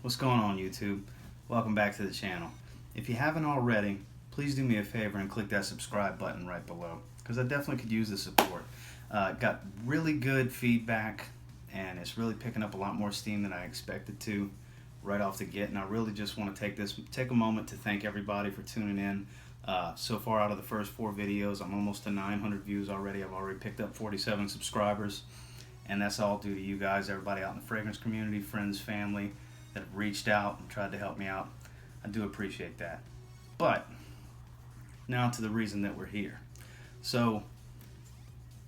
What's going on, YouTube? Welcome back to the channel. If you haven't already, please do me a favor and click that subscribe button right below, because I definitely could use the support. Got really good feedback, and it's really picking up a lot more steam than I expected to right off the get, and I really just want to take a moment to thank everybody for tuning in. So far, out of the first 4 videos, I'm almost to 900 views already. I've already picked up 47 subscribers, and that's all due to you guys, everybody out in the fragrance community, friends, family, that have reached out and tried to help me out. I do appreciate that. But now to the reason that we're here. So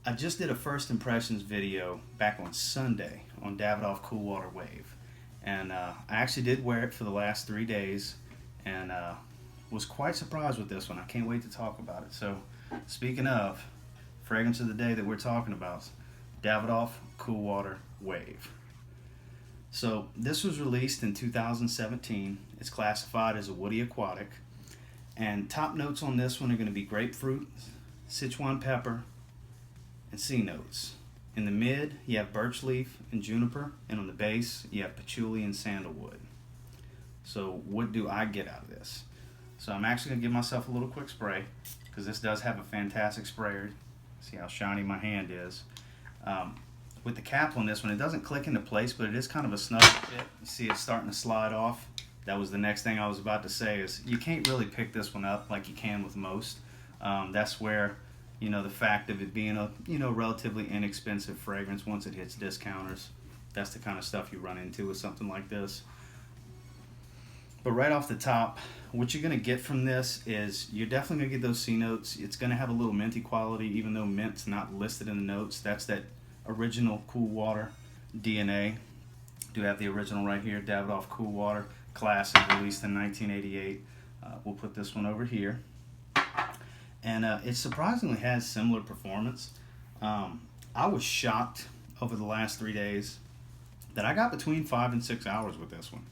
I just did a first impressions video back on Sunday on Davidoff Cool Water Wave, and I actually did wear it for the last 3 days, and was quite surprised with this one. I can't wait to talk about it. So speaking of fragrance of the day that we're talking about, Davidoff Cool Water Wave. So this was released in 2017. It's classified as a woody aquatic, and top notes on this one are going to be grapefruit, Sichuan pepper, and sea notes. In the mid, you have birch leaf and juniper, and on the base, you have patchouli and sandalwood. So what do I get out of this? So I'm actually going to give myself a little quick spray, because this does have a fantastic sprayer. See how shiny my hand is. With the cap on this one, it doesn't click into place, but it is kind of a snug fit. You see it's starting to slide off. That was the next thing I was about to say, is you can't really pick this one up like you can with most. That's where, the fact of it being a, relatively inexpensive fragrance, once it hits discounters, that's the kind of stuff you run into with something like this. But right off the top, what you're going to get from this is you're definitely going to get those C notes. It's going to have a little minty quality, even though mint's not listed in the notes. That's that original Cool Water DNA. Do have the original right here, Davidoff Cool Water Classic, released in 1988. We'll put this one over here. And it surprisingly has similar performance. I was shocked over the last 3 days that I got between 5 and 6 hours with this one.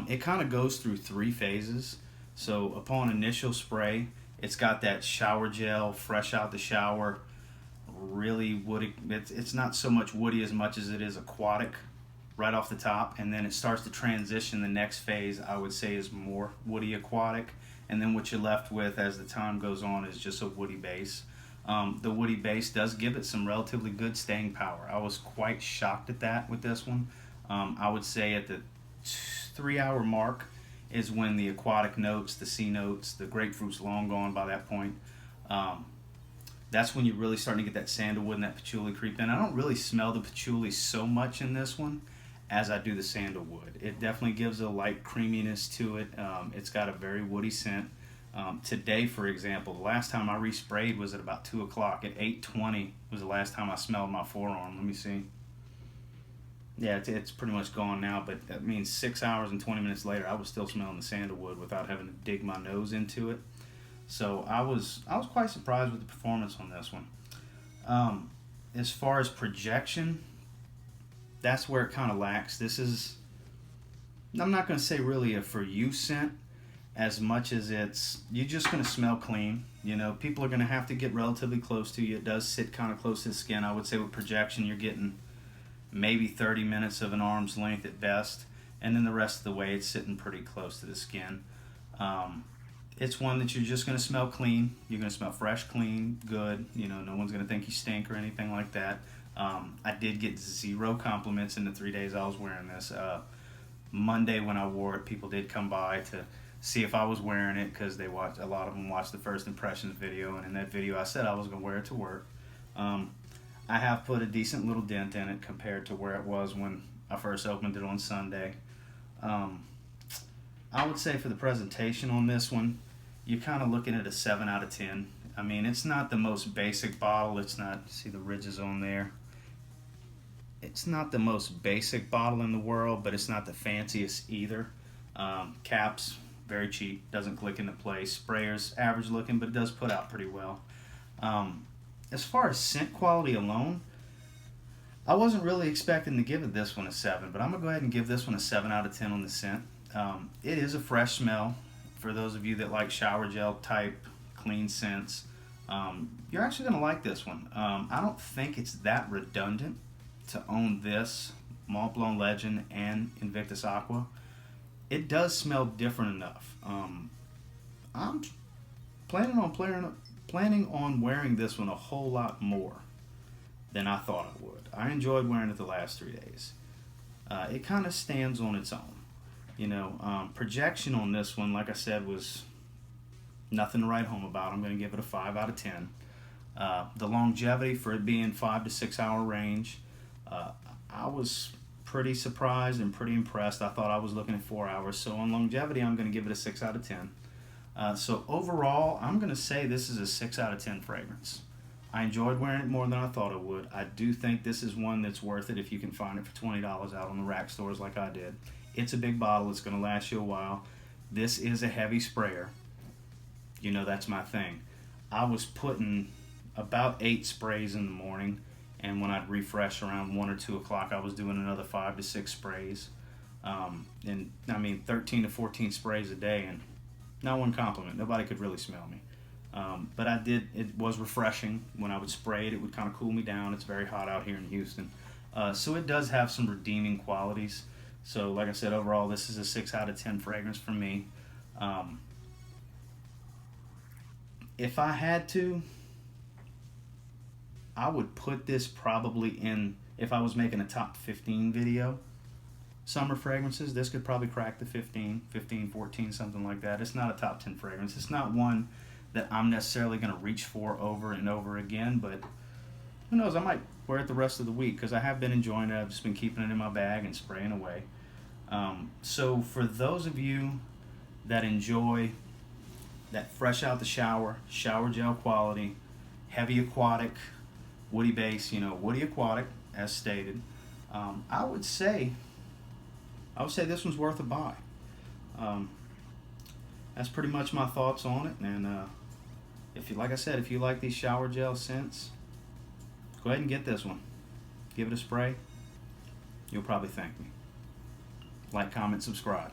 It kind of goes through 3 phases. So upon initial spray, it's got that shower gel, fresh out the shower, really woody. It's not so much woody as much as it is aquatic right off the top, and then it starts to transition. The next phase, I would say, is more woody aquatic, and then what you're left with as the time goes on is just a woody base. The woody base does give it some relatively good staying power. I was quite shocked at that with this one. I would say at the 3-hour mark is when the aquatic notes, the sea notes, the grapefruit's long gone by that point. That's when you're really starting to get that sandalwood and that patchouli creep in. I don't really smell the patchouli so much in this one as I do the sandalwood. It definitely gives a light creaminess to it. It's got a very woody scent. Today, for example, the last time I resprayed was at about 2 o'clock. At 8:20 was the last time I smelled my forearm. Let me see. Yeah, it's pretty much gone now, but that means 6 hours and 20 minutes later, I was still smelling the sandalwood without having to dig my nose into it. So I was quite surprised with the performance on this one. As far as projection, that's where it kind of lacks. This is, I'm not going to say really a for you scent as much as you're just going to smell clean. People are going to have to get relatively close to you. It does sit kind of close to the skin. I would say with projection, you're getting maybe 30 minutes of an arm's length at best, and then the rest of the way it's sitting pretty close to the skin. It's one that you're just going to smell clean. You're going to smell fresh, clean, good. No one's going to think you stink or anything like that. I did get 0 compliments in the 3 days I was wearing this. Monday when I wore it, people did come by to see if I was wearing it, because a lot of them watched the first impressions video, and in that video I said I was going to wear it to work. I have put a decent little dent in it compared to where it was when I first opened it on Sunday. I would say for the presentation on this one, you're kind of looking at a 7 out of 10. I mean, it's not the most basic bottle. It's not, see the ridges on there. It's not the most basic bottle in the world, but it's not the fanciest either. Caps, very cheap, doesn't click into place. Sprayers, average looking, but it does put out pretty well. As far as scent quality alone, I wasn't really expecting to give it this one a 7, but I'm going to go ahead and give this one a 7 out of 10 on the scent. It is a fresh smell. For those of you that like shower gel type clean scents, you're actually going to like this one. I don't think it's that redundant to own this Mont Blanc Legend and Invictus Aqua, it does smell different enough. I'm planning on wearing this one a whole lot more than I thought I would. I enjoyed wearing it the last 3 days. It kind of stands on its own. You know, projection on this one, like I said, was nothing to write home about. I'm going to give it a 5 out of 10. The longevity for it being 5 to 6 hour range, I was pretty surprised and pretty impressed. I thought I was looking at 4 hours. So on longevity, I'm going to give it a 6 out of 10. So overall, I'm going to say this is a 6 out of 10 fragrance. I enjoyed wearing it more than I thought I would. I do think this is one that's worth it if you can find it for $20 out on the rack stores like I did. It's a big bottle. It's going to last you a while. This is a heavy sprayer. You know, that's my thing. I was putting about 8 sprays in the morning, and when I'd refresh around 1 or 2 o'clock, I was doing another 5 to 6 sprays. And I mean, 13 to 14 sprays a day, and not one compliment. Nobody could really smell me. But it was refreshing. When I would spray it, it would kind of cool me down. It's very hot out here in Houston. So it does have some redeeming qualities. So like I said, overall, this is a 6 out of 10 fragrance for me. If I had to, I would put this probably in, if I was making a top 15 video, summer fragrances, this could probably crack the 15, 14, something like that. It's not a top 10 fragrance. It's not one that I'm necessarily going to reach for over and over again, but who knows, I might wear it the rest of the week because I have been enjoying it. I've just been keeping it in my bag and spraying away. So for those of you that enjoy that fresh out the shower gel quality, heavy aquatic, woody base, you know, woody aquatic as stated, I would say this one's worth a buy. That's pretty much my thoughts on it. And if you, like I said, if you like these shower gel scents, go ahead and get this one. Give it a spray. You'll probably thank me. Like, comment, subscribe.